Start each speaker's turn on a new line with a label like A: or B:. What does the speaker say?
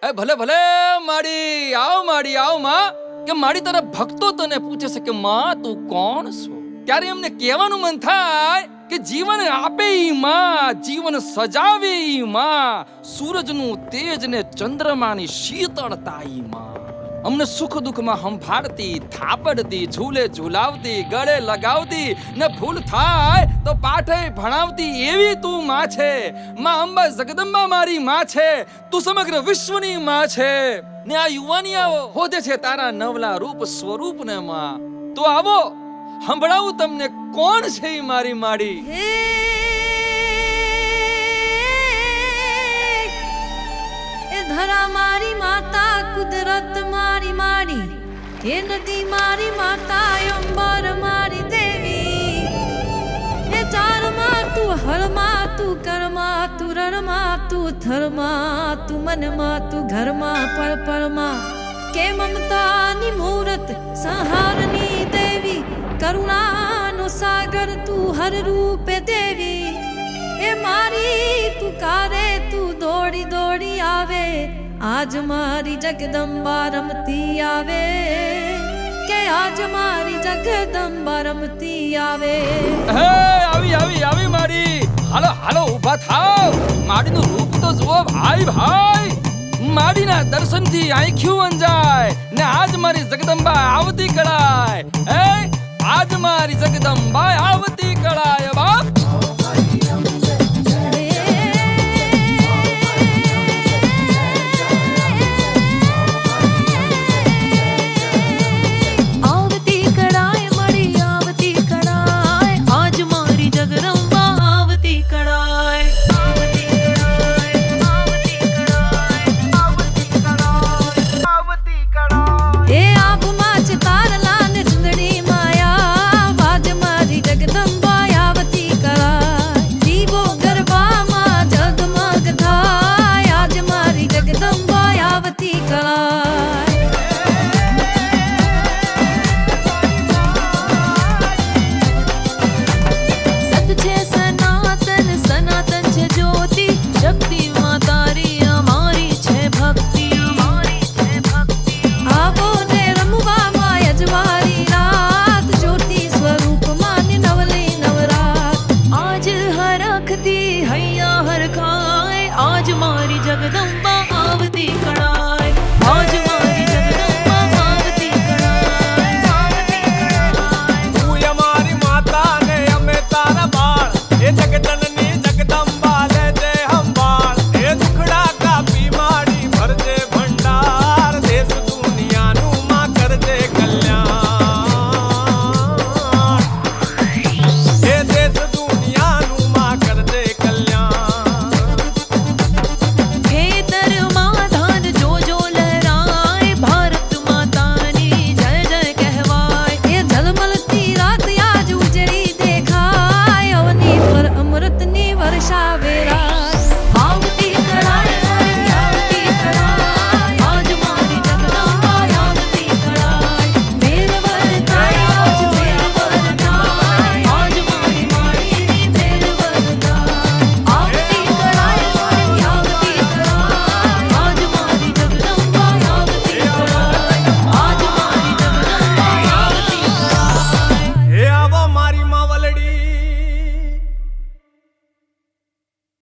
A: એ ભલે ભલે માડી આવ માં કે માડી તારા ભક્તો તને પૂછે છે કે માં તું કોણ છો? ત્યારે એમને કહેવાનું મન થાય કે જીવન આપે ઈ માં, જીવન સજાવે ઈ માં, સૂરજનું તેજ ને ચંદ્રમાની શીતળતા ઈ માં, અમને સુખ દુઃખમાં સંભાળતી, થાપડતી, ઝૂલે ઝૂલાવતી, ગળે લગાવતી ને ભૂલ થાય તો પાઠે ભણાવતી એવી તું માં છે. માં અંબા જગદંબા મારી માં છે, તું સમગ્ર વિશ્વની માં છે. ને આ યુવાનિયાઓ હોદે છે તારા નવલા રૂપ સ્વરૂપ ને માં. તો આવો સંભળાવું તમને કોણ છે ઈ મારી માડી.
B: એ ધરા મારી માતા, કુદરત મારી માડી, એ નદી મારી માતા, અંબર મારી દેવી. એ ચારમાં તું, હળમાં તું, કરમાં તું, રણમાં તું, થરમાં તું, મનમાં તું, ઘરમાં પળ પળમાં કે મમતાની મૂરત, સંહારની દેવી, કરુણાનો સાગર તું, હર રૂપે દેવી. એ મારી પુકારે તું દોડી દોડી આવે, આજ મારી જગદંબા રમતી આવે, કે આજ મારી જગદંબા રમતી આવે.
A: હે આવી માડી, હાલો હાલો ઊભા થાવ. માડીનું રૂપ તો જુઓ ભાઈ ભાઈ. માડીના દર્શનથી આંખ્યું અંજાય ને આજ મારી જગદંબા આવતી કળાય. હે આજ મારી જગદંબા આવતી કળાય બાપ.